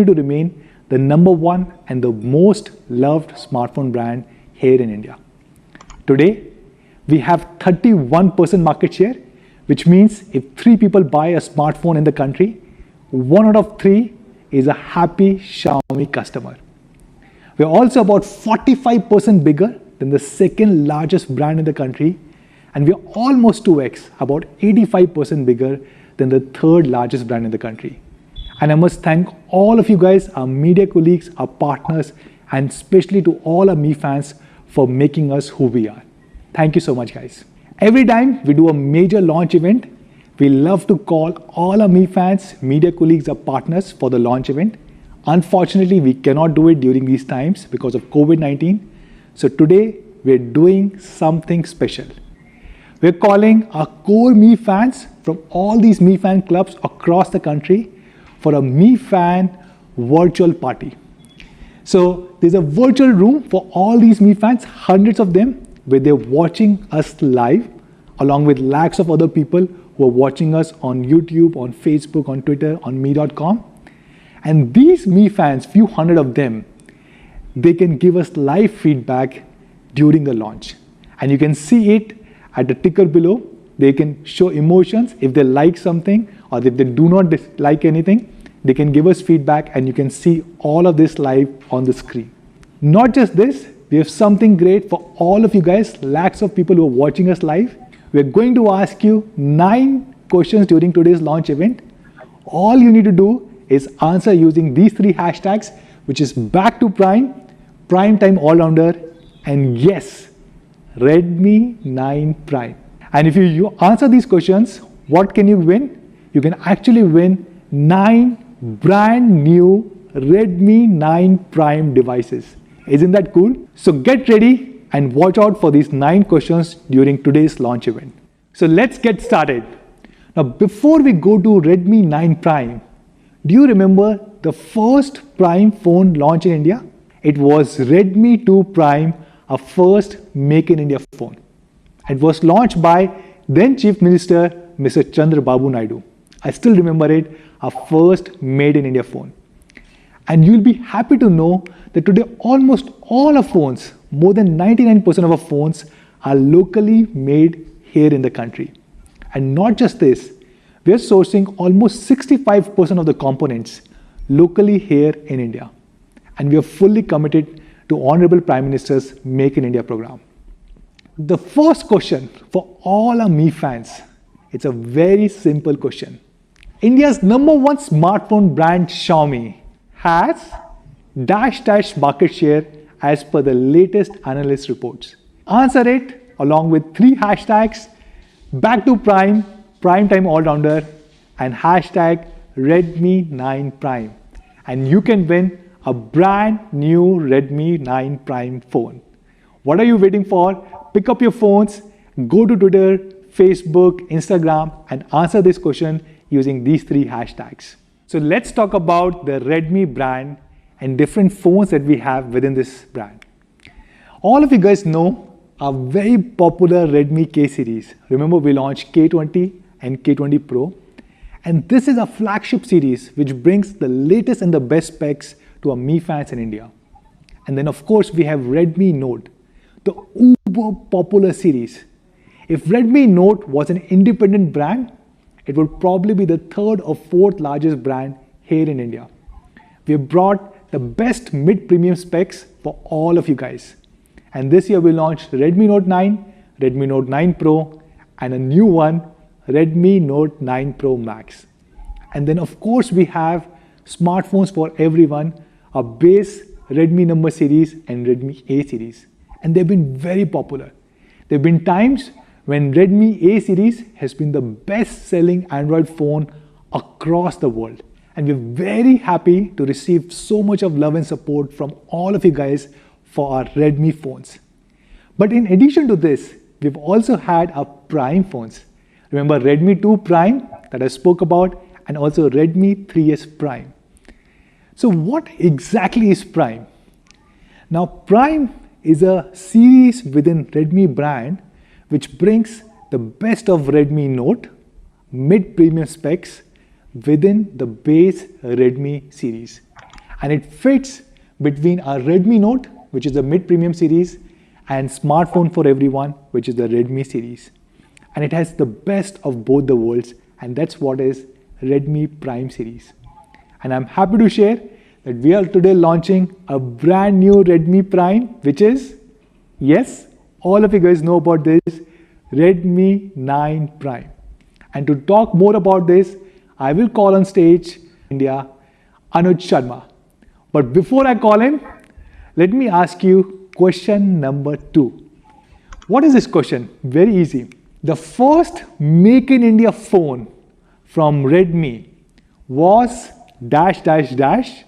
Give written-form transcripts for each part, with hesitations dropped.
to remain the #1 and the most loved smartphone brand here in India. Today, we have 31% market share, which means if 3 people buy a smartphone in the country, 1 out of 3 is a happy Xiaomi customer. We're also about 45% bigger than the second largest brand in the country, and we're almost 2x, about 85% bigger than the third largest brand in the country. And I must thank all of you guys, our media colleagues, our partners, and especially to all our Mi fans for making us who we are. Thank you so much, guys. Every time we do a major launch event, we love to call all our Mi fans, media colleagues, our partners for the launch event. Unfortunately, we cannot do it during these times because of COVID-19. So today, we're doing something special. We're calling our core Mi fans from all these Mi fan clubs across the country for a Mi fan virtual party. So there's a virtual room for all these Mi fans, hundreds of them, where they're watching us live, along with lakhs of other people who are watching us on YouTube, on Facebook, on Twitter, on mi.com. And these Mi fans, few hundred of them, they can give us live feedback during the launch. And you can see it at the ticker below. They can show emotions if they like something or if they do not like anything. They can give us feedback and you can see all of this live on the screen. Not just this, we have something great for all of you guys, lakhs of people who are watching us live. We're going to ask you 9 questions during today's launch event. All you need to do is answer using these 3 hashtags, which is back to Prime, Prime Time All-Rounder, and yes, Redmi 9 Prime. And if you answer these questions, what can you win? You can actually win 9 brand new Redmi 9 Prime devices. Isn't that cool? So get ready and watch out for these 9 questions during today's launch event. So let's get started. Now, before we go to Redmi 9 Prime, do you remember the first Prime phone launch in India? It was Redmi 2 Prime, our first Make in India phone. It was launched by then Chief Minister Mr. Chandrababu Naidu. I still remember it, our first Made in India phone. And you'll be happy to know that today almost all our phones, more than 99% of our phones, are locally made here in the country. And not just this, we are sourcing almost 65% of the components locally here in India. And we are fully committed to Honorable Prime Minister's Make in India program. The first question for all our Mi fans, it's a very simple question. India's #1 smartphone brand Xiaomi has dash market share as per the latest analyst reports. Answer it along with 3 hashtags, back to Prime, Prime Time All-Rounder, and hashtag Redmi 9 Prime. And you can win a brand new Redmi 9 Prime phone. What are you waiting for? Pick up your phones, go to Twitter, Facebook, Instagram, and answer this question using these 3 hashtags. So let's talk about the Redmi brand and different phones that we have within this brand. All of you guys know our very popular Redmi K series. Remember, we launched K20 and K20 Pro. And this is a flagship series which brings the latest and the best specs to our Mi fans in India. And then of course we have Redmi Note, the uber popular series. If Redmi Note was an independent brand, it would probably be the 3rd or 4th largest brand here in India. We have brought the best mid-premium specs for all of you guys. And this year we launched Redmi Note 9, Redmi Note 9 Pro, and a new one, Redmi Note 9 Pro Max. And then of course we have smartphones for everyone, a base Redmi number series and Redmi A series. And they've been very popular. There have been times when Redmi A series has been the best-selling Android phone across the world. And we're very happy to receive so much of love and support from all of you guys for our Redmi phones. But in addition to this, we've also had our Prime phones. Remember Redmi 2 Prime that I spoke about, and also Redmi 3S Prime. So what exactly is Prime? Now Prime is a series within Redmi brand which brings the best of Redmi Note, mid-premium specs within the base Redmi series. and it fits between our Redmi Note, which is the mid-premium series, and smartphone for everyone, which is the Redmi series. And it has the best of both the worlds, and that's what is Redmi Prime series. And I'm happy to share that we are today launching a brand new Redmi Prime, which is, yes, all of you guys know about this, Redmi 9 Prime. And to talk more about this, I will call on stage India, Anuj Sharma. But before I call him, let me ask you question number 2. What is this question? Very easy. The first Make in India phone from Redmi was dash dash dash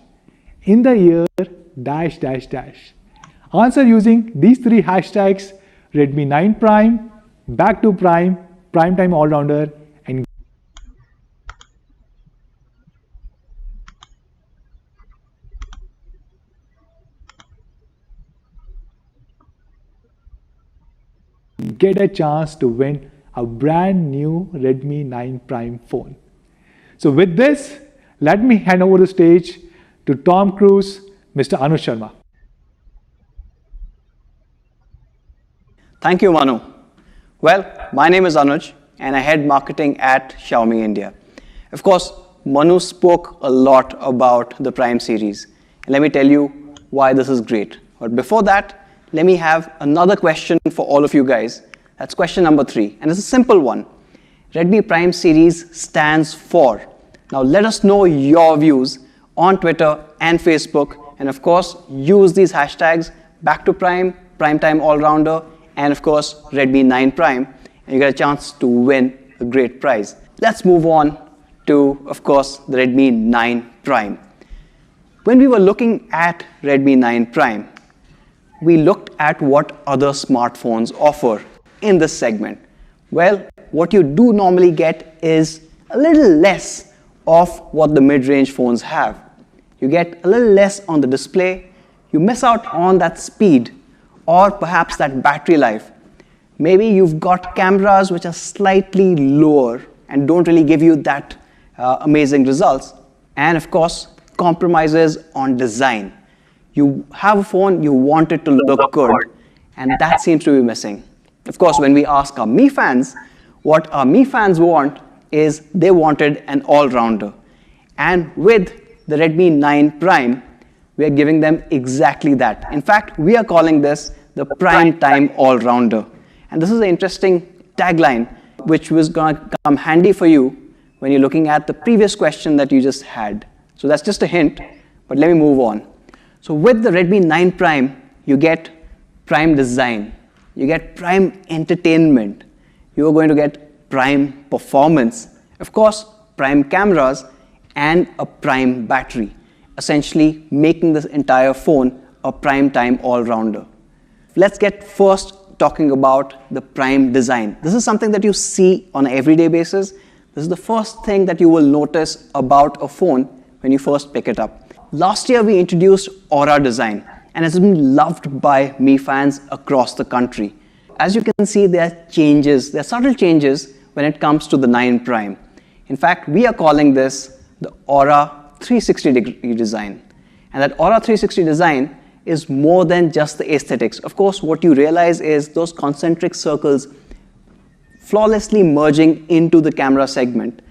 in the year dash dash dash. Answer using these 3 hashtags: Redmi 9 Prime, Back to Prime, Prime Time All-Rounder, and get a chance to win a brand new Redmi 9 Prime phone. So with this, let me hand over the stage to Tom Cruise, Mr. Anuj Sharma. Thank you, Manu. Well, my name is Anuj and I head marketing at Xiaomi India. Of course, Manu spoke a lot about the Prime series. And let me tell you why this is great. But before that, let me have another question for all of you guys. That's question number 3. And it's a simple one. Redmi Prime series stands for. Now let us know your views on Twitter and Facebook. And of course, use these hashtags Back to Prime, Prime Time All-Rounder, and of course, Redmi 9 Prime. And you get a chance to win a great prize. Let's move on to, of course, the Redmi 9 Prime. When we were looking at Redmi 9 Prime, we looked at what other smartphones offer in this segment. Well, what you do normally get is a little less of what the mid-range phones have. You get a little less on the display, you miss out on that speed or perhaps that battery life. Maybe you've got cameras which are slightly lower and don't really give you that amazing results. And of course, compromises on design. You have a phone, you want it to look good, and that seems to be missing. Of course, when we ask our Mi fans, what our Mi fans want is they wanted an all-rounder. And with the Redmi 9 Prime, we are giving them exactly that. In fact, we are calling this the Prime Time All-Rounder. And this is an interesting tagline, which was going to come handy for you when you're looking at the previous question that you just had. So that's just a hint, but let me move on. So with the Redmi 9 Prime, you get Prime Design, you get Prime Entertainment, you are going to get Prime Performance, of course, Prime Cameras, and a Prime Battery, essentially making this entire phone a Prime Time All-Rounder. Let's get first talking about the Prime Design. This is something that you see on an everyday basis. This is the first thing that you will notice about a phone when you first pick it up. Last year, we introduced Aura Design, and it's been loved by Mi fans across the country. As you can see, there are changes, there are subtle changes when it comes to the 9 Prime. In fact, we are calling this the Aura 360-degree design. And that Aura 360 design is more than just the aesthetics. Of course, what you realize is those concentric circles flawlessly merging into the camera segment.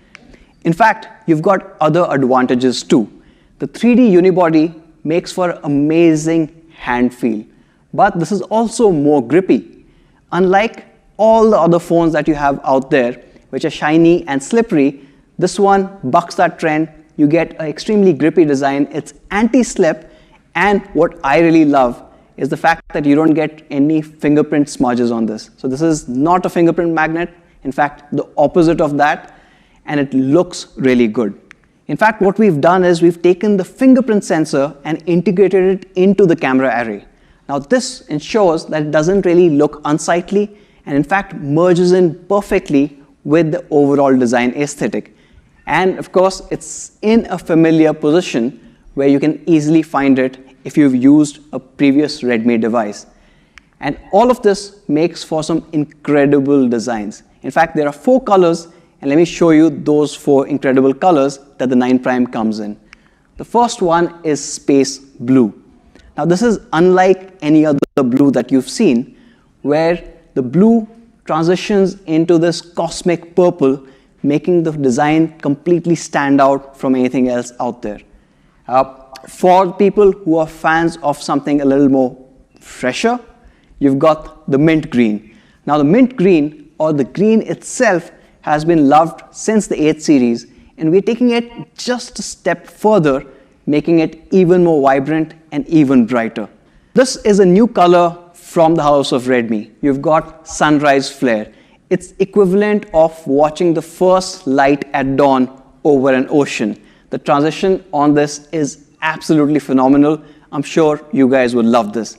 In fact, you've got other advantages too. The 3D unibody makes for amazing hand feel, but this is also more grippy. Unlike all the other phones that you have out there, which are shiny and slippery, this one bucks that trend. You get an extremely grippy design. It's anti-slip, and what I really love is the fact that you don't get any fingerprint smudges on this. So this is not a fingerprint magnet. In fact, the opposite of that, and it looks really good. In fact, what we've done is we've taken the fingerprint sensor and integrated it into the camera array. Now this ensures that it doesn't really look unsightly, and in fact merges in perfectly with the overall design aesthetic. And of course, it's in a familiar position where you can easily find it if you've used a previous Redmi device. And all of this makes for some incredible designs. In fact, there are 4 colors, and let me show you those 4 incredible colors that the 9 Prime comes in. The first one is space blue. Now this is unlike any other blue that you've seen, where the blue transitions into this cosmic purple, making the design completely stand out from anything else out there. For people who are fans of something a little more fresher, you've got the mint green. Now the mint green, or the green itself, has been loved since the 8 series, and we're taking it just a step further, making it even more vibrant and even brighter. This is a new color from the house of Redmi. You've got sunrise flare. It's equivalent of watching the first light at dawn over an ocean. The transition on this is absolutely phenomenal. I'm sure you guys would love this.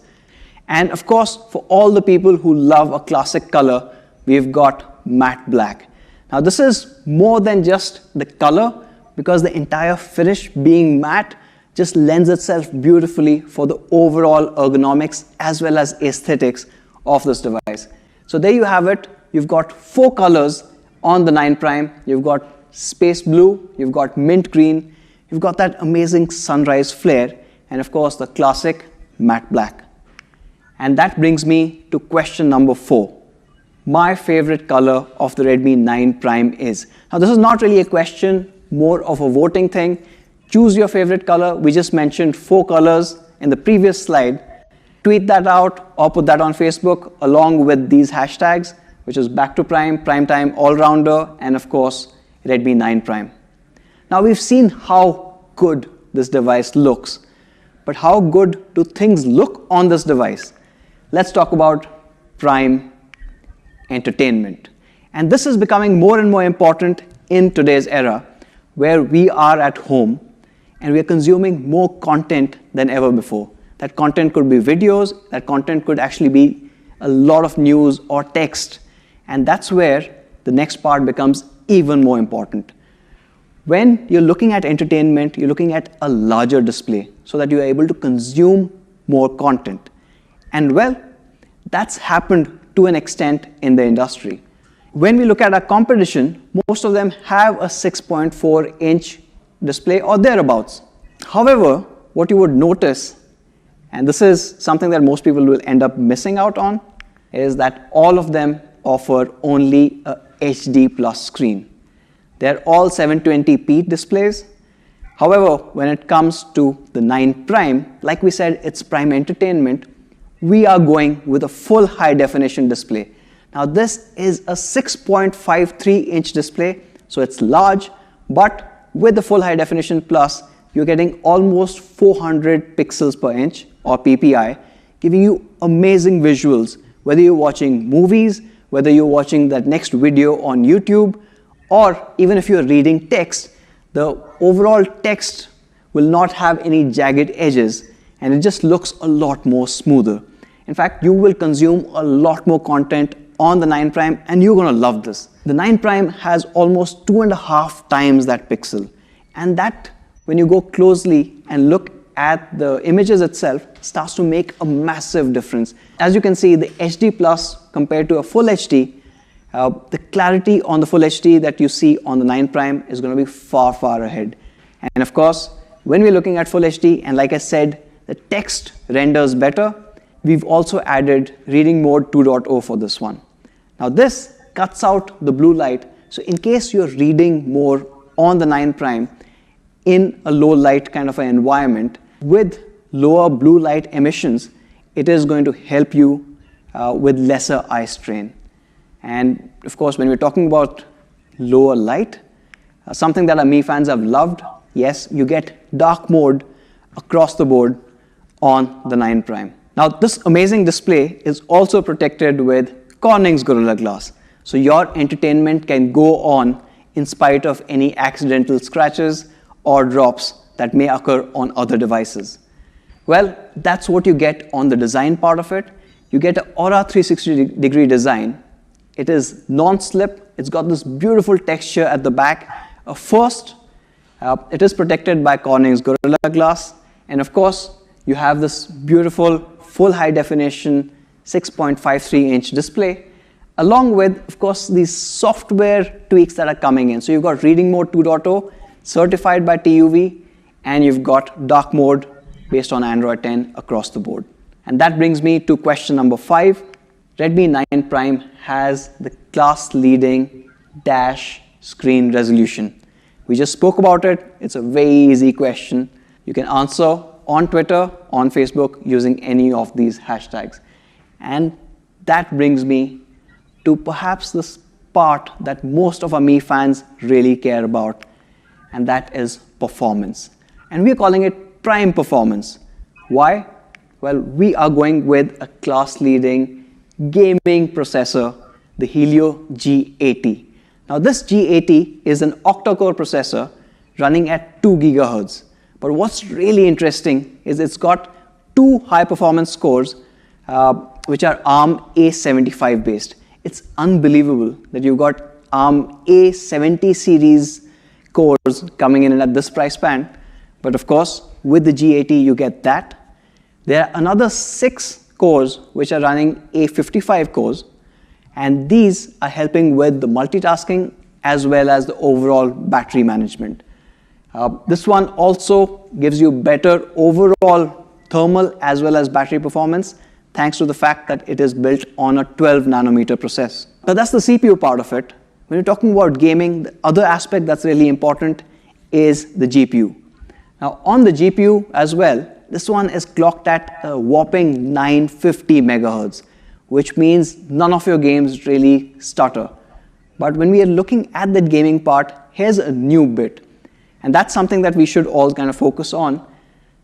And of course, for all the people who love a classic color, we've got matte black. Now this is more than just the color, because the entire finish being matte just lends itself beautifully for the overall ergonomics as well as aesthetics of this device. So there you have it. You've got 4 colors on the 9 Prime. You've got space blue, you've got mint green, you've got that amazing sunrise flare, and of course the classic matte black. And that brings me to question number 4. My favorite color of the Redmi 9 Prime is. Now this is not really a question, more of a voting thing. Choose your favorite color. We just mentioned 4 colors in the previous slide. Tweet that out or put that on Facebook along with these hashtags, which is back to Prime, Prime Time All-Rounder, and of course Redmi 9 Prime. Now we've seen how good this device looks, but how good do things look on this device? Let's talk about Prime entertainment. And this is becoming more and more important in today's era, where we are at home and we are consuming more content than ever before. That content could be videos, that content could actually be a lot of news or text. And that's where the next part becomes even more important. When you're looking at entertainment, you're looking at a larger display so that you're able to consume more content. And well, that's happened to an extent in the industry. When we look at our competition, most of them have a 6.4-inch display or thereabouts. However, what you would notice, and this is something that most people will end up missing out on, is that all of them offer only a HD plus screen. They're all 720p displays. However, when it comes to the 9 Prime, like we said, it's Prime entertainment, we are going with a full high definition display. Now this is a 6.53-inch display, so it's large, but with the full high definition plus, you're getting almost 400 pixels per inch or PPI, giving you amazing visuals, whether you're watching movies, whether you're watching that next video on YouTube, or even if you're reading text, the overall text will not have any jagged edges, and it just looks a lot more smoother. In fact, you will consume a lot more content on the 9 Prime, and you're going to love this. The 9 Prime has almost 2.5 times that pixel, and that, when you go closely and look at the images itself, starts to make a massive difference. As you can see, the HD Plus compared to a full HD, the clarity on the full HD that you see on the 9 Prime is going to be far, far ahead. And of course, when we're looking at full HD, and like I said, the text renders better, we've also added reading mode 2.0 for this one. Now this cuts out the blue light, so in case you're reading more on the 9 Prime in a low light kind of an environment with lower blue light emissions, it is going to help you with lesser eye strain. And of course, when we're talking about lower light, something that our Mi fans have loved, yes, you get dark mode across the board on the 9 Prime. Now this amazing display is also protected with Corning's Gorilla Glass. So your entertainment can go on in spite of any accidental scratches or drops that may occur on other devices. Well, that's what you get on the design part of it. You get an Aura 360-degree design. It is non-slip. It's got this beautiful texture at the back. First, it is protected by Corning's Gorilla Glass. And of course, you have this beautiful full high definition 6.53-inch display, along with, of course, these software tweaks that are coming in. So you've got reading mode 2.0, certified by TUV, and you've got dark mode based on Android 10 across the board. And that brings me to question number 5. Redmi 9 Prime has the class-leading dash screen resolution. We just spoke about it. It's a very easy question. You can answer on Twitter, on Facebook, using any of these hashtags. And that brings me to perhaps this part that most of our Mi fans really care about, and that is performance. And we're calling it Prime Performance. Why? Well, we are going with a class-leading gaming processor, the Helio G80. Now, this G80 is an octa-core processor running at 2 GHz. But what's really interesting is it's got 2 high-performance cores, which are ARM A75 based. It's unbelievable that you've got ARM A70 series cores coming in at this price band. But of course, with the G80, you get that. There are another 6 cores which are running A55 cores, and these are helping with the multitasking as well as the overall battery management. This one also gives you better overall thermal as well as battery performance, thanks to the fact that it is built on a 12 nanometer process. Now that's the CPU part of it. When you're talking about gaming, the other aspect that's really important is the GPU. Now on the GPU as well, this one is clocked at a whopping 950 megahertz, which means none of your games really stutter. But when we are looking at that gaming part, here's a new bit. And that's something that we should all kind of focus on,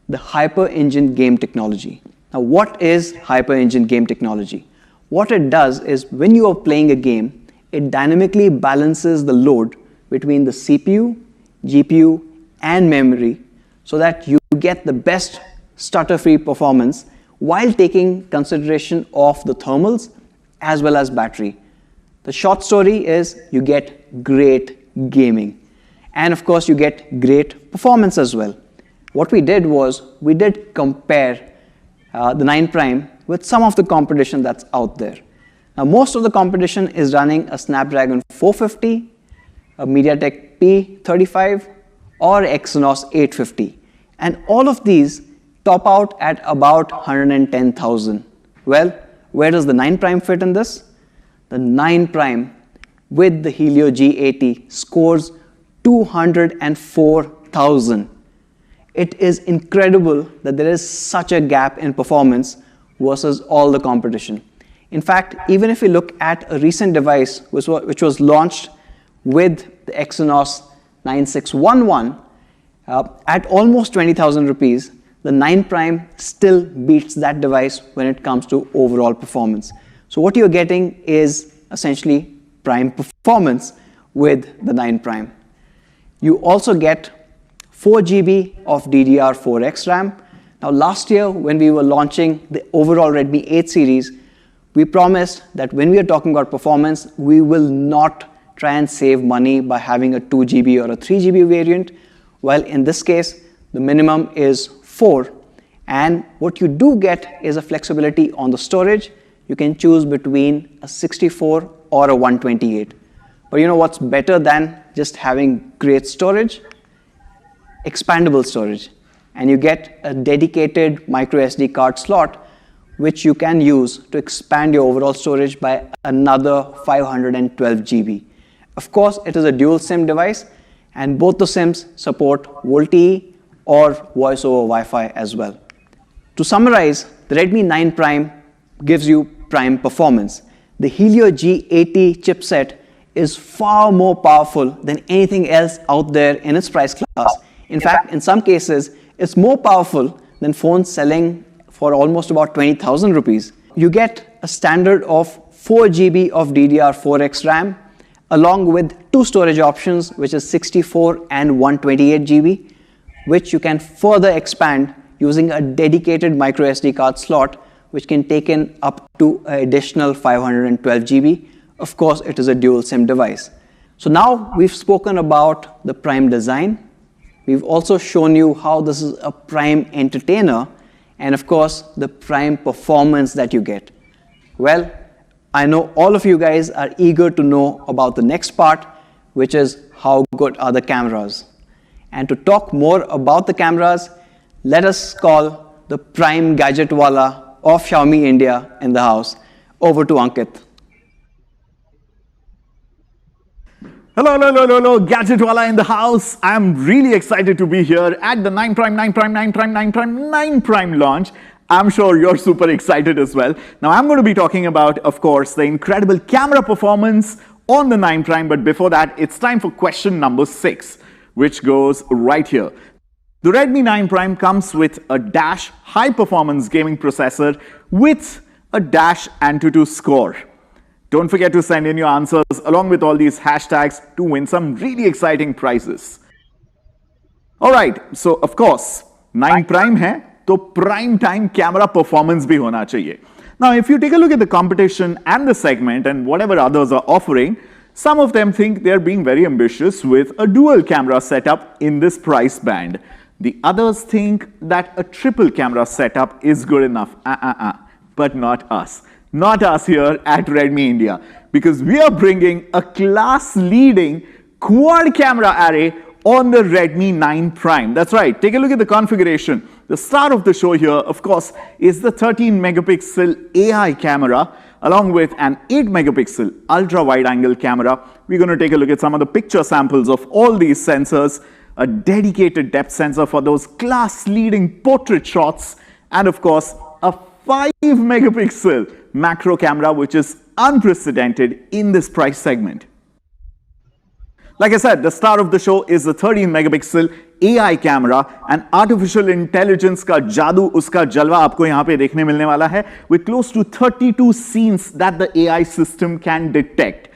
the Hyper Engine game technology. Now, what is Hyper Engine game technology? What it does is when you are playing a game, it dynamically balances the load between the CPU, GPU, and memory so that you get the best stutter-free performance while taking consideration of the thermals as well as battery. The short story is you get great gaming. And of course, you get great performance as well. What we did was we did compare the 9 Prime with some of the competition that's out there. Now, most of the competition is running a Snapdragon 450, a MediaTek P35, or Exynos 850. And all of these top out at about 110,000. Well, where does the 9 Prime fit in this? The 9 Prime with the Helio G80 scores 204,000. It is incredible that there is such a gap in performance versus all the competition. In fact, even if we look at a recent device which was launched with the Exynos 9611 at almost 20,000 rupees, the 9 Prime still beats that device when it comes to overall performance. So what you're getting is essentially prime performance with the 9 Prime. You also get 4 GB of DDR4X RAM. Now last year when we were launching the overall Redmi 8 series, we promised that when we are talking about performance, we will not try and save money by having a 2 GB or a 3 GB variant. Well, in this case, the minimum is 4. And what you do get is a flexibility on the storage. You can choose between a 64 or a 128. But you know what's better than just having great storage? Expandable storage. And you get a dedicated micro SD card slot which you can use to expand your overall storage by another 512 GB. Of course, it is a dual SIM device, and both the SIMs support VoLTE or voice over Wi-Fi as well. To summarize, the Redmi 9 Prime gives you prime performance. The Helio G80 chipset is far more powerful than anything else out there in its price class. In fact, in some cases, it's more powerful than phones selling for almost about 20,000 rupees. You get a standard of 4 GB of DDR4X RAM, along with 2 storage options, which is 64 and 128 GB, which you can further expand using a dedicated micro SD card slot, which can take in up to an additional 512 GB. Of course, it is a dual SIM device. So now we've spoken about the Prime design. We've also shown you how this is a Prime entertainer, and of course, the Prime performance that you get. Well, I know all of you guys are eager to know about the next part, which is how good are the cameras. And to talk more about the cameras, let us call the prime gadget wala of Xiaomi India in the house. Over to Ankit. Hello, Gadget Wala in the house. I'm really excited to be here at the 9 Prime launch. I'm sure you're super excited as well. Now, I'm going to be talking about, of course, the incredible camera performance on the 9 Prime. But before that, it's time for question number 6, which goes right here. The Redmi 9 Prime comes with a Dash high-performance gaming processor with a Dash Antutu score. Don't forget to send in your answers along with all these hashtags to win some really exciting prizes. Alright, so of course, 9 Prime hai, to prime time camera performance bhi hona chahiye. Now, if you take a look at the competition and the segment and whatever others are offering, some of them think they're being very ambitious with a dual camera setup in this price band. The others think that a triple camera setup is good enough. But not us. Not us here at Redmi India, because we are bringing a class-leading quad camera array on the Redmi 9 Prime. That's right, take a look at the configuration. The star of the show here, of course, is the 13 megapixel AI camera, along with an 8 megapixel ultra-wide angle camera. We're going to take a look at some of the picture samples of all these sensors, a dedicated depth sensor for those class-leading portrait shots, and of course, a 5 megapixel macro camera, which is unprecedented in this price segment. Like I said, the star of the show is the 13 megapixel AI camera, and artificial intelligence ka jadoo, uska jalwa aapko yahan pe dekhne milne wala hai, with close to 32 scenes that the AI system can detect,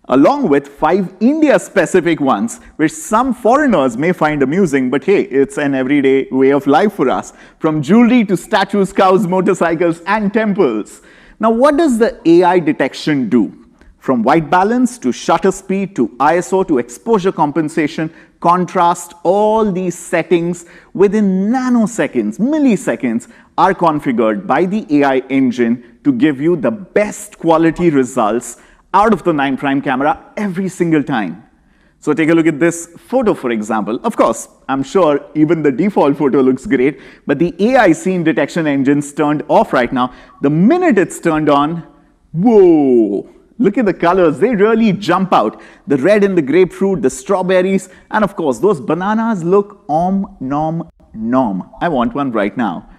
along with 5 India-specific ones, which some foreigners may find amusing, but hey, it's an everyday way of life for us, from jewelry to statues, cows, motorcycles, and temples. Now, what does the AI detection do? From white balance to shutter speed to ISO to exposure compensation, contrast, all these settings within nanoseconds, milliseconds are configured by the AI engine to give you the best quality results out of the 9 Prime camera every single time. So take a look at this photo, for example. Of course, I'm sure even the default photo looks great, but the AI scene detection engine's turned off right now. The minute it's turned on, whoa! Look at the colors, they really jump out. The red in the grapefruit, the strawberries, and of course, those bananas look nom. I want one right now.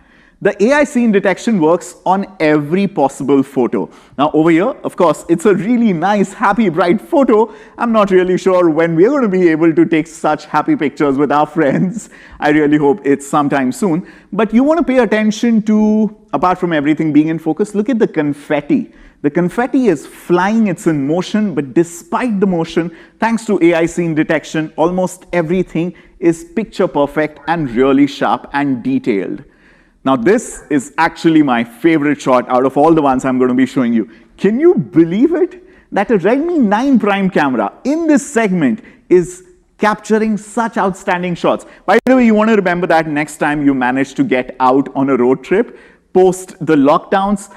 The AI scene detection works on every possible photo. Now over here, of course, it's a really nice, happy, bright photo. I'm not really sure when we're going to be able to take such happy pictures with our friends. I really hope it's sometime soon. But you want to pay attention to, apart from everything being in focus, look at the confetti. The confetti is flying, it's in motion, but despite the motion, thanks to AI scene detection, almost everything is picture perfect and really sharp and detailed. Now, this is actually my favorite shot out of all the ones I'm going to be showing you. Can you believe it? That a Redmi 9 Prime camera in this segment is capturing such outstanding shots. By the way, you want to remember that next time you manage to get out on a road trip, post the lockdowns,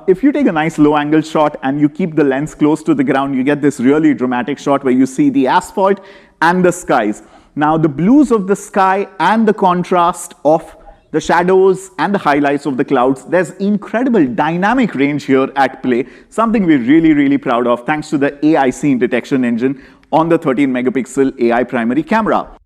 if you take a nice low angle shot and you keep the lens close to the ground, you get this really dramatic shot where you see the asphalt and the skies. Now, the blues of the sky and the contrast of the shadows and the highlights of the clouds, there's incredible dynamic range here at play, something we're really proud of thanks to the AI scene detection engine on the 13 megapixel AI primary camera.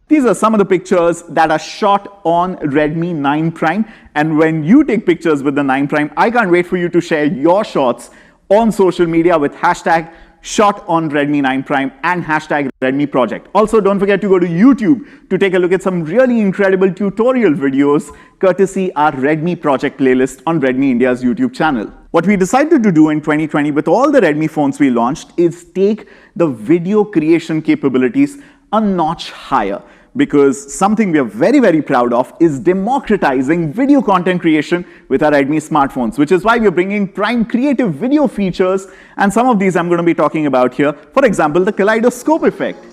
These are some of the pictures that are shot on Redmi 9 Prime, and when you take pictures with the 9 Prime, I can't wait for you to share your shots on social media with hashtag shot on Redmi 9 Prime and hashtag Redmi Project. Also, don't forget to go to YouTube to take a look at some really incredible tutorial videos courtesy our Redmi Project playlist on Redmi India's YouTube channel. What we decided to do in 2020 with all the Redmi phones we launched is take the video creation capabilities a notch higher, because something we are very proud of is democratizing video content creation with our Redmi smartphones, which is why we are bringing prime creative video features, and some of these I'm going to be talking about here. For example, the Kaleidoscope effect.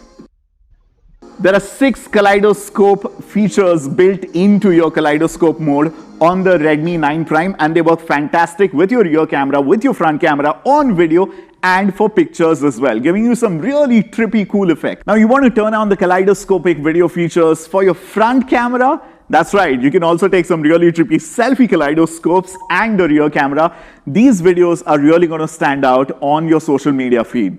There are 6 Kaleidoscope features built into your Kaleidoscope mode on the Redmi 9 Prime, and they work fantastic with your rear camera, with your front camera, on video, and for pictures as well, giving you some really trippy, cool effect. Now, you want to turn on the kaleidoscopic video features for your front camera? That's right, you can also take some really trippy selfie kaleidoscopes and the rear camera. These videos are really going to stand out on your social media feed.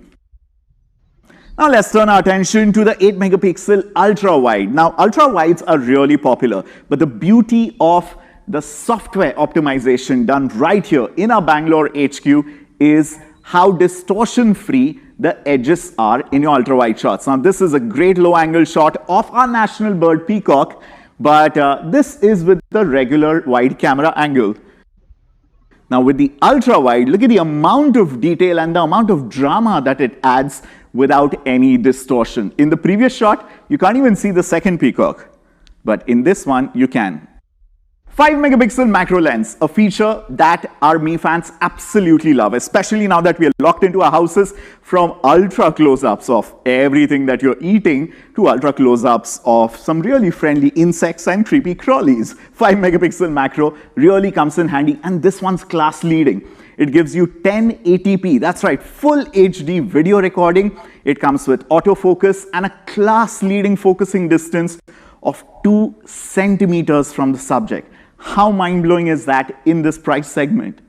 Now let's turn our attention to the 8 megapixel ultra wide. Now ultra wides are really popular, but the beauty of the software optimization done right here in our Bangalore HQ is how distortion free the edges are in your ultra wide shots. Now this is a great low angle shot of our national bird peacock, but this is with the regular wide camera angle. Now with the ultra wide, look at the amount of detail and the amount of drama that it adds without any distortion. In the previous shot, you can't even see the second peacock, but in this one, you can. 5 megapixel macro lens, a feature that our Mi fans absolutely love, especially now that we are locked into our houses, from ultra close-ups of everything that you're eating to ultra close-ups of some really friendly insects and creepy crawlies. 5 megapixel macro really comes in handy, and this one's class leading. It gives you 1080p, that's right, full HD video recording. It comes with autofocus and a class-leading focusing distance of 2 centimeters from the subject. How mind-blowing is that in this price segment?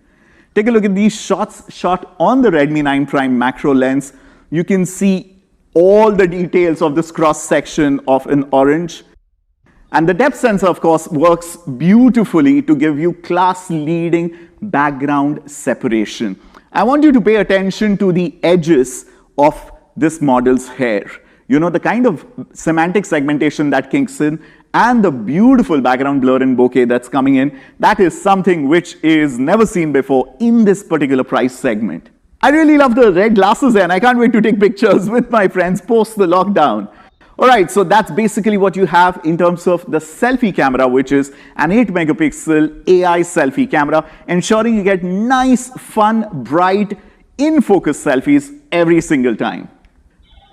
Take a look at these shots shot on the Redmi 9 Prime macro lens. You can see all the details of this cross-section of an orange. And the depth sensor, of course, works beautifully to give you class-leading background separation. I want you to pay attention to the edges of this model's hair. You know, the kind of semantic segmentation that kicks in and the beautiful background blur and bokeh that's coming in, that is something which is never seen before in this particular price segment. I really love the red glasses and I can't wait to take pictures with my friends post the lockdown. Alright, so that's basically what you have in terms of the selfie camera, which is an 8 megapixel AI selfie camera, ensuring you get nice, fun, bright, in-focus selfies every single time.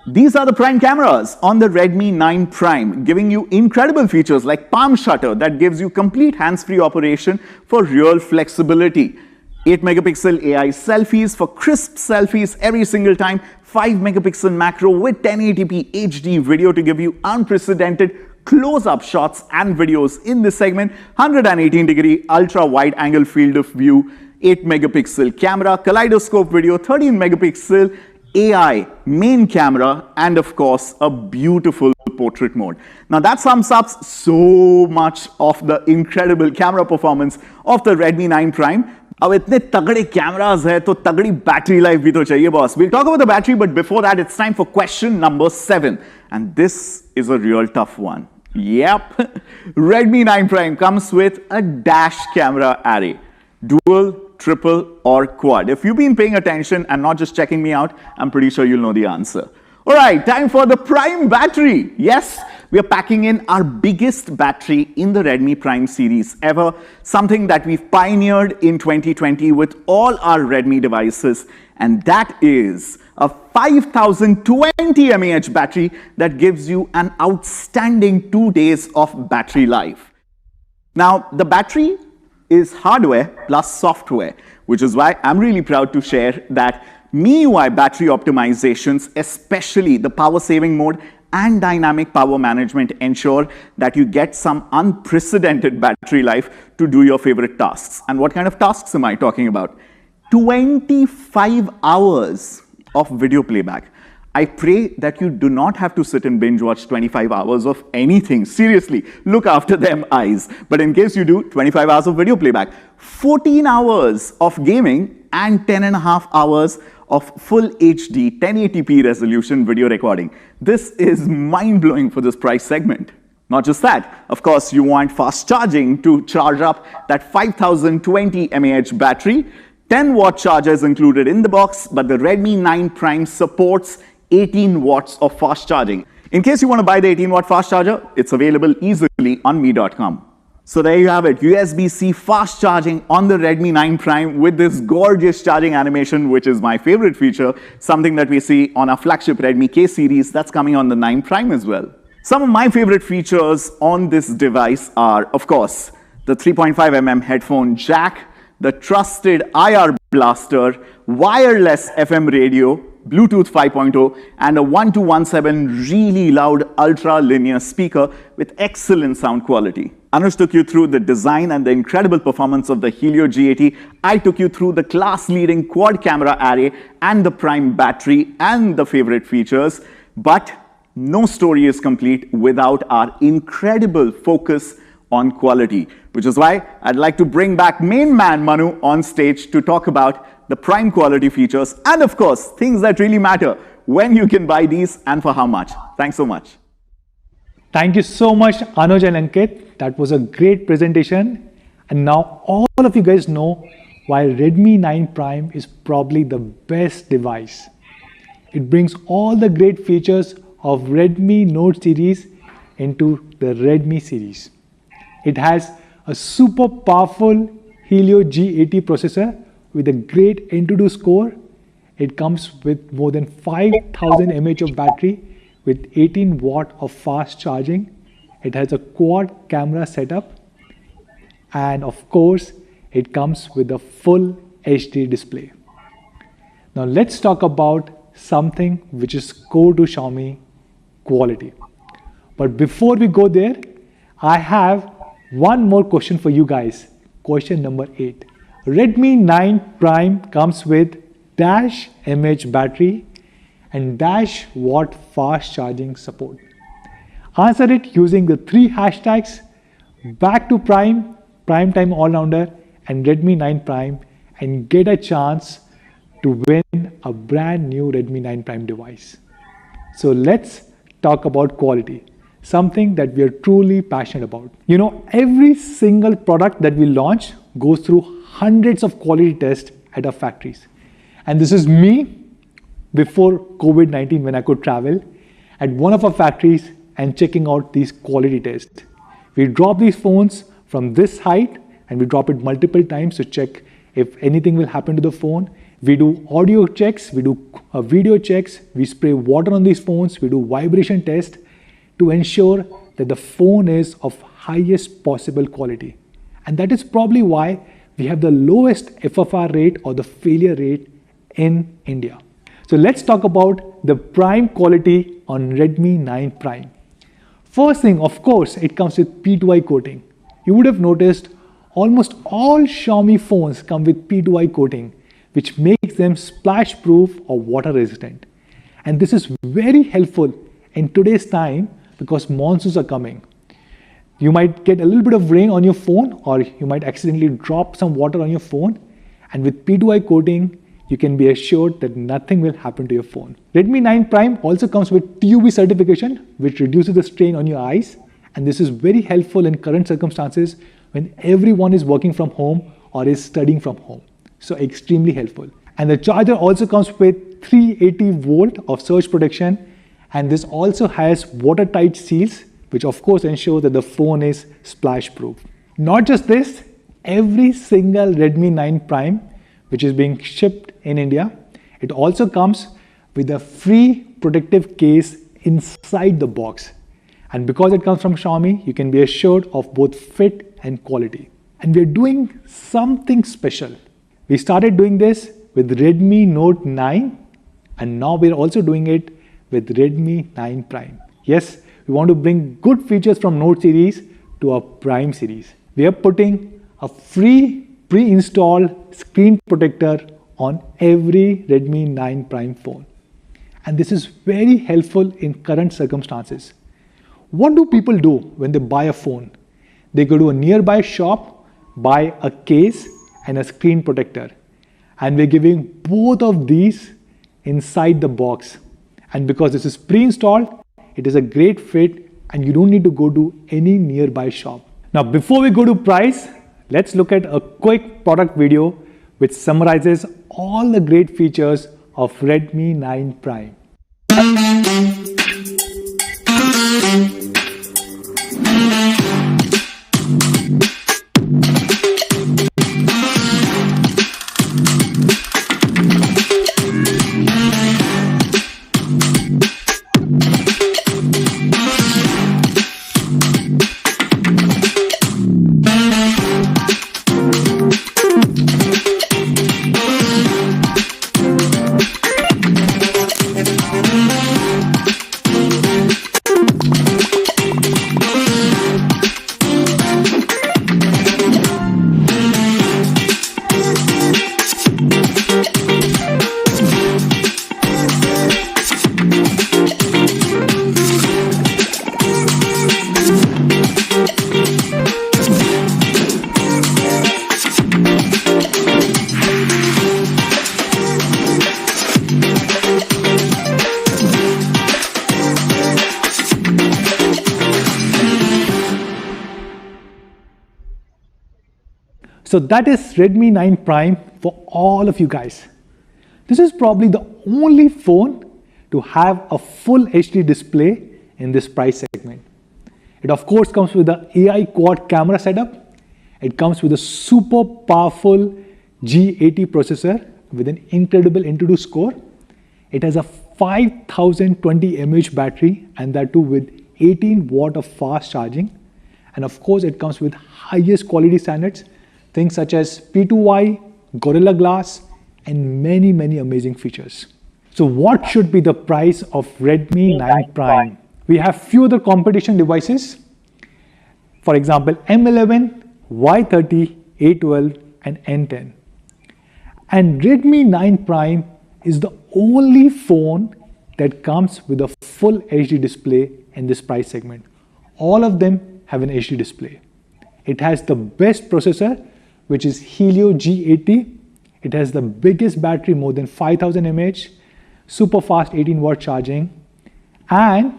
These are the prime cameras on the Redmi 9 Prime, giving you incredible features like palm shutter that gives you complete hands-free operation for real flexibility. 8 megapixel AI selfies for crisp selfies every single time. 5 megapixel macro with 1080p HD video to give you unprecedented close-up shots and videos in this segment. 118-degree ultra-wide angle field of view. 8 megapixel camera, kaleidoscope video, 13 megapixel AI main camera, and of course a beautiful portrait mode. Now that sums up so much of the incredible camera performance of the Redmi 9 Prime. अब इतने तगड़े cameras है तो तगड़ी battery life भी तो चाहिए boss. We'll talk about the battery, but before that it's time for question number 7, and this is a real tough one. Yep, Redmi 9 Prime comes with a dash camera array. Dual, triple, or quad? If you've been paying attention and not just checking me out, I'm pretty sure you'll know the answer. Alright, time for the Prime battery. Yes, we are packing in our biggest battery in the Redmi Prime series ever, something that we've pioneered in 2020 with all our Redmi devices, and that is a 5020 mAh battery that gives you an outstanding 2 days of battery life. Now, the battery is hardware plus software, which is why I'm really proud to share that MIUI battery optimizations, especially the power saving mode and dynamic power management, ensure that you get some unprecedented battery life to do your favorite tasks. And what kind of tasks am I talking about? 25 hours of video playback. I pray that you do not have to sit and binge watch 25 hours of anything. Seriously, look after them eyes. But in case you do, 25 hours of video playback, 14 hours of gaming, and 10.5 hours of full HD 1080p resolution video recording. This is mind-blowing for this price segment. Not just that, of course, you want fast charging to charge up that 5020 mAh battery. 10-watt charger is included in the box, but the Redmi 9 Prime supports 18 watts of fast charging. In case you want to buy the 18-watt fast charger, it's available easily on mi.com. So there you have it, USB-C fast charging on the Redmi 9 Prime with this gorgeous charging animation, which is my favorite feature, something that we see on our flagship Redmi K series that's coming on the 9 Prime as well. Some of my favorite features on this device are, of course, the 3.5mm headphone jack, the trusted IR blaster, wireless FM radio, Bluetooth 5.0, and a 1217 really loud ultra-linear speaker with excellent sound quality. Anuj took you through the design and the incredible performance of the Helio G80. I took you through the class-leading quad camera array and the prime battery and the favorite features. But no story is complete without our incredible focus on quality, which is why I'd like to bring back main man Manu on stage to talk about the prime quality features and, of course, things that really matter, when you can buy these and for how much. Thanks so much. Thank you so much, Anuj and Ankit. That was a great presentation. And now all of you guys know why Redmi 9 Prime is probably the best device. It brings all the great features of Redmi Note series into the Redmi series. It has a super powerful Helio G80 processor with a great Antutu score. It comes with more than 5000 mAh of battery with 18 watt of fast charging. It has a quad camera setup, and of course it comes with a full HD display. Now let's talk about something which is core to Xiaomi: quality. But before we go there, I have one more question for you guys. Question number 8. Redmi 9 Prime comes with dash mAh battery and dash watt fast charging support. Answer it using the 3 hashtags back to Prime, Prime Time All-Rounder, and Redmi 9 Prime, and get a chance to win a brand new Redmi 9 Prime device. So let's talk about quality, something that we are truly passionate about. You know, every single product that we launch goes through hundreds of quality tests at our factories. And this is me before COVID-19, when I could travel at one of our factories and checking out these quality tests. We drop these phones from this height and we drop it multiple times to check if anything will happen to the phone. We do audio checks, we do video checks, we spray water on these phones, we do vibration test to ensure that the phone is of highest possible quality. And that is probably why we have the lowest FFR rate or the failure rate in India. So let's talk about the prime quality on Redmi 9 Prime. First thing, of course, it comes with P2i coating. You would have noticed almost all Xiaomi phones come with P2i coating, which makes them splash proof or water resistant. And this is very helpful in today's time because monsoons are coming. You might get a little bit of rain on your phone, or you might accidentally drop some water on your phone. And with P2i coating, you can be assured that nothing will happen to your phone. Redmi 9 Prime also comes with TUV certification, which reduces the strain on your eyes. And this is very helpful in current circumstances when everyone is working from home or is studying from home. So extremely helpful. And the charger also comes with 380 volt of surge protection. And this also has watertight seals, which of course ensure that the phone is splash proof. Not just this, every single Redmi 9 Prime which is being shipped in India, it also comes with a free protective case inside the box. And because it comes from Xiaomi, you can be assured of both fit and quality. And we're doing something special. We started doing this with Redmi Note 9, and now we're also doing it with Redmi 9 Prime. Yes, we want to bring good features from Note series to our Prime series. We are putting a free pre-installed screen protector on every Redmi 9 Prime phone. And this is very helpful in current circumstances. What do people do when they buy a phone? They go to a nearby shop, buy a case and a screen protector. And we're giving both of these inside the box. And because this is pre-installed, it is a great fit and you don't need to go to any nearby shop. Now, before we go to price, let's look at a quick product video which summarizes all the great features of Redmi 9 Prime. So that is Redmi 9 Prime for all of you guys. This is probably the only phone to have a full HD display in this price segment. It of course comes with the AI quad camera setup. It comes with a super powerful G80 processor with an incredible Antutu score. It has a 5020 mAh battery, and that too with 18 watt of fast charging. And of course it comes with highest quality standards, things such as P2i, Gorilla Glass, and many amazing features. So what should be the price of Redmi 9 Prime? We have few other competition devices. For example, M11, Y30, A12, and N10. And Redmi 9 Prime is the only phone that comes with a full HD display in this price segment. All of them have an HD display. It has the best processor, which is Helio G80. It has the biggest battery, more than 5000 mAh, super fast 18 watt charging, and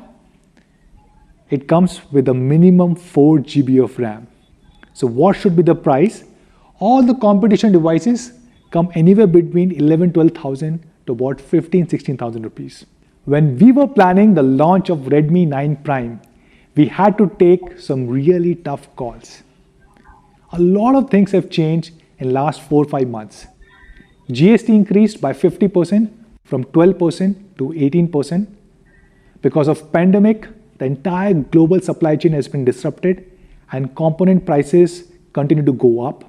it comes with a minimum 4 GB of RAM. So what should be the price? All the competition devices come anywhere between 11,000-12,000 to about 15,000-16,000 rupees. When we were planning the launch of Redmi 9 Prime, we had to take some really tough calls. A lot of things have changed in last 4-5 months. GST increased by 50% from 12% to 18%. Because of pandemic, the entire global supply chain has been disrupted and component prices continue to go up.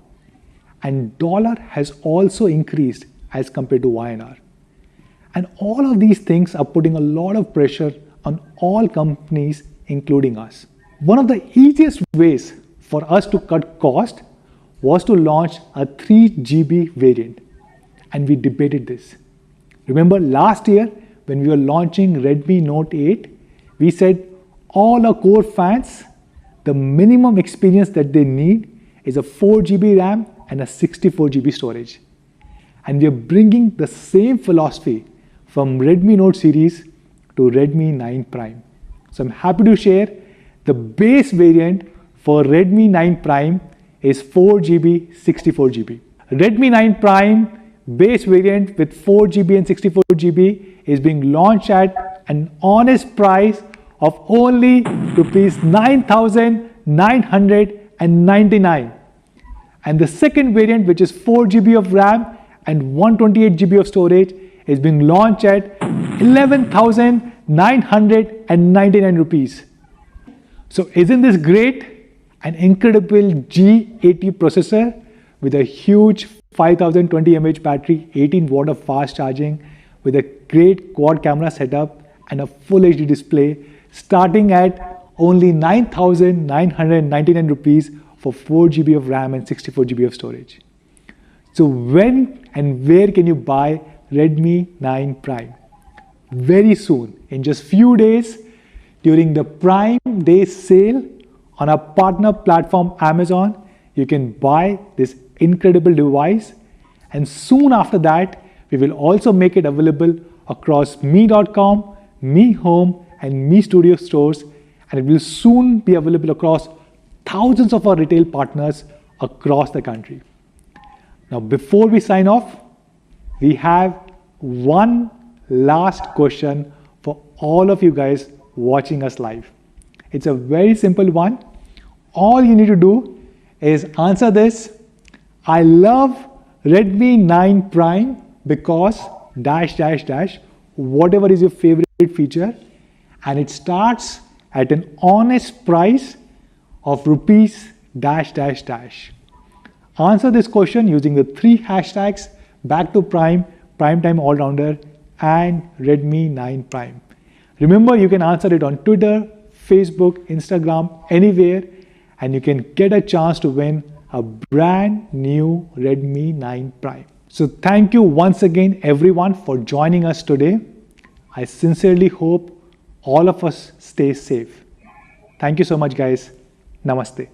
And dollar has also increased as compared to INR. And all of these things are putting a lot of pressure on all companies, including us. One of the easiest ways for us to cut cost was to launch a 3 GB variant. And we debated this. Remember last year when we were launching Redmi Note 8, we said all our core fans, the minimum experience that they need is a 4 GB RAM and a 64 GB storage. And we are bringing the same philosophy from Redmi Note series to Redmi 9 Prime. So I'm happy to share the base variant for Redmi 9 Prime is 4 GB, 64 GB. Redmi 9 Prime base variant with 4 GB and 64 GB is being launched at an honest price of only rupees 9,999. And the second variant, which is 4 GB of RAM and 128 GB of storage, is being launched at 11,999 rupees. So isn't this great? An incredible G80 processor with a huge 5020 mAh battery, 18 watt of fast charging, with a great quad camera setup and a full HD display, starting at only 9,999 rupees for 4 GB of RAM and 64 GB of storage. So when and where can you buy Redmi 9 Prime? Very soon, in just few days, during the Prime Day sale on our partner platform Amazon, you can buy this incredible device, and soon after that, we will also make it available across me.com, Me Home, and Me Studio stores, and it will soon be available across thousands of our retail partners across the country. Now, before we sign off, we have one last question for all of you guys watching us live. It's a very simple one. All you need to do is answer this. I love Redmi 9 Prime because ... whatever is your favorite feature, and it starts at an honest price of rupees ... Answer this question using the 3 hashtags back to Prime, Primetime Allrounder, and Redmi 9 Prime. Remember, you can answer it on Twitter, Facebook, Instagram, anywhere, and you can get a chance to win a brand new Redmi 9 Prime. So thank you once again everyone for joining us today. I sincerely hope all of us stay safe. Thank you so much guys. Namaste.